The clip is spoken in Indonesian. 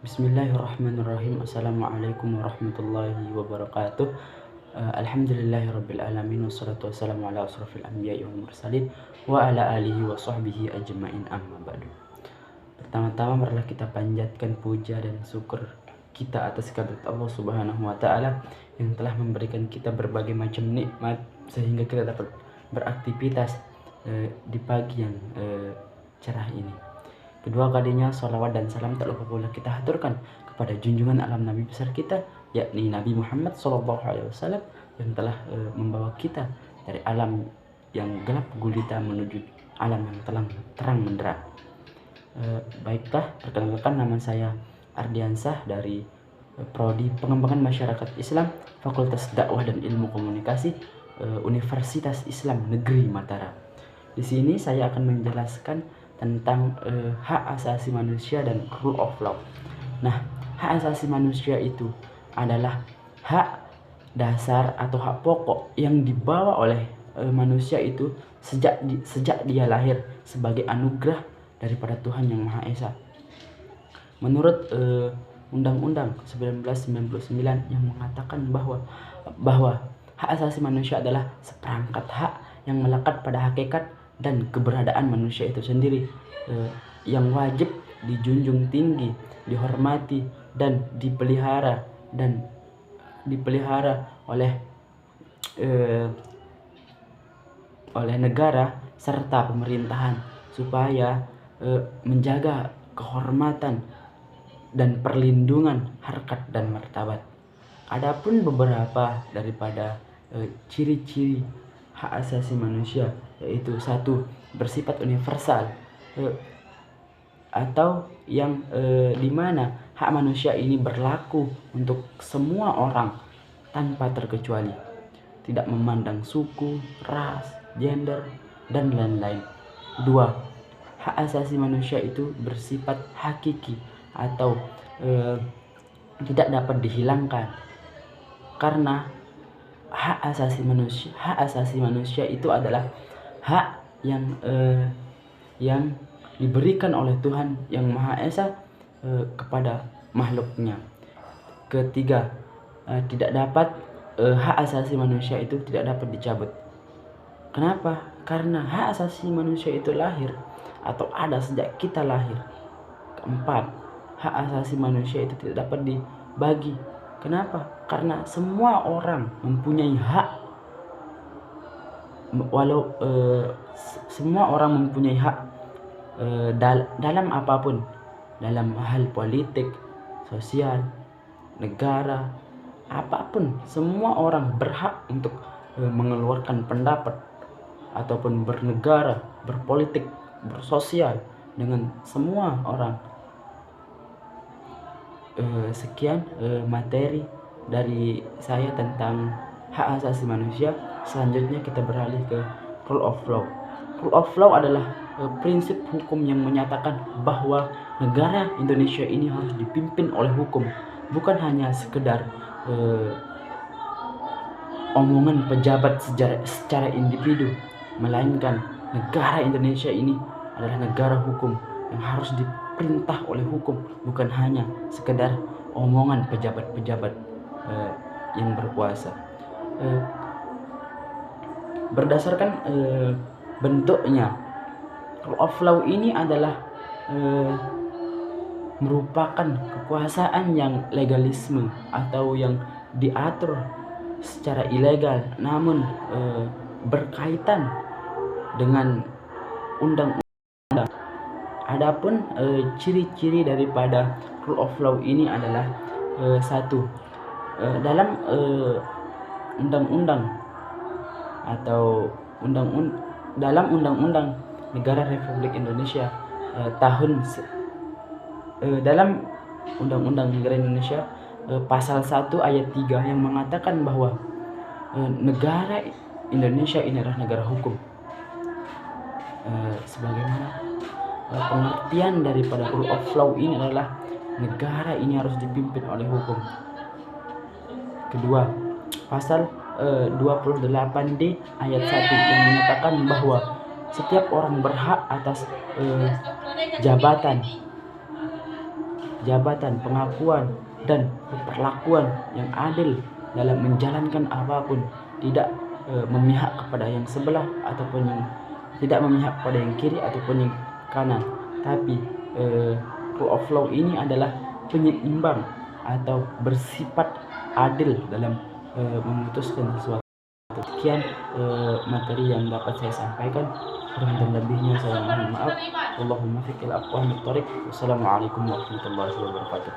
Bismillahirrahmanirrahim. Assalamualaikum warahmatullahi wabarakatuh. Alhamdulillahirabbil alamin wassalatu wassalamu ala asrofil anbiya'i wal mursalin wa ala alihi wa sahbihi ajmain, amma ba'du. Pertama-tama marilah kita panjatkan puja dan syukur kita atas kehadirat Allah Subhanahu wa taala yang telah memberikan kita berbagai macam nikmat sehingga kita dapat beraktivitas di pagi yang cerah ini. Kedua kalinya salawat dan salam tak lupa pula kita haturkan kepada junjungan alam Nabi besar kita, yakni Nabi Muhammad SAW, yang telah membawa kita dari alam yang gelap gulita menuju alam yang terang menderang. Baiklah, perkenalkan, nama saya Ardiansah dari Prodi Pengembangan Masyarakat Islam, Fakultas Dakwah dan Ilmu Komunikasi, Universitas Islam Negeri Mataram. Di sini saya akan menjelaskan tentang hak asasi manusia dan rule of law. Nah, hak asasi manusia itu adalah hak dasar atau hak pokok yang dibawa oleh manusia itu sejak dia lahir sebagai anugerah daripada Tuhan Yang Maha Esa. Menurut Undang-Undang 1999 yang mengatakan bahwa hak asasi manusia adalah seperangkat hak yang melekat pada hakikat dan keberadaan manusia itu sendiri, yang wajib dijunjung tinggi, dihormati dan dipelihara oleh negara serta pemerintahan supaya menjaga kehormatan dan perlindungan harkat dan martabat. Adapun beberapa daripada ciri-ciri hak asasi manusia, yaitu satu, bersifat universal, atau yang dimana hak manusia ini berlaku untuk semua orang tanpa terkecuali, tidak memandang suku, ras, gender, dan lain-lain. Dua, hak asasi manusia itu bersifat hakiki atau tidak dapat dihilangkan, karena hak asasi manusia itu adalah hak yang diberikan oleh Tuhan Yang Maha Esa kepada makhluknya. Ketiga, hak asasi manusia itu tidak dapat dicabut. Kenapa? Karena hak asasi manusia itu lahir atau ada sejak kita lahir. Keempat, hak asasi manusia itu tidak dapat dibagi. Kenapa? Karena semua orang mempunyai hak, semua orang mempunyai hak dalam apapun, dalam hal politik, sosial, negara, apapun. Semua orang berhak untuk mengeluarkan pendapat ataupun bernegara, berpolitik, bersosial dengan semua orang. Sekian materi dari saya tentang hak asasi manusia. Selanjutnya kita beralih ke rule of law. Rule of law adalah prinsip hukum yang menyatakan bahwa negara Indonesia ini harus dipimpin oleh hukum, bukan hanya sekedar omongan pejabat secara individu, melainkan negara Indonesia ini adalah negara hukum yang harus diperintah oleh hukum, bukan hanya sekedar omongan pejabat-pejabat yang berkuasa. Berdasarkan bentuknya, rule of law ini adalah merupakan kekuasaan yang legalisme atau yang diatur secara ilegal, namun berkaitan dengan undang-undang. Adapun ciri-ciri daripada rule of law ini adalah satu, dalam undang-undang atau dalam Undang-Undang Negara Republik Indonesia dalam Undang-Undang Negara Indonesia pasal 1 ayat 3 yang mengatakan bahwa negara Indonesia ini adalah negara hukum. Sebagaimana pengertian daripada rule of law ini adalah negara ini harus dipimpin oleh hukum. Kedua, pasal 28D ayat 1 yang menyatakan bahwa setiap orang berhak atas jabatan jabatan, pengakuan, dan perlakuan yang adil dalam menjalankan apapun, tidak memihak kepada yang sebelah ataupun yang tidak memihak pada yang kiri ataupun yang kanan, tapi rule of law ini adalah penyeimbang atau bersifat adil dalam memutuskan sesuatu. Sekian materi yang dapat saya sampaikan. Kurang dan lebihnya saya mohon maaf. Allahumma fiqil aqwamit thoriq. Wassalamualaikum warahmatullahi wabarakatuh.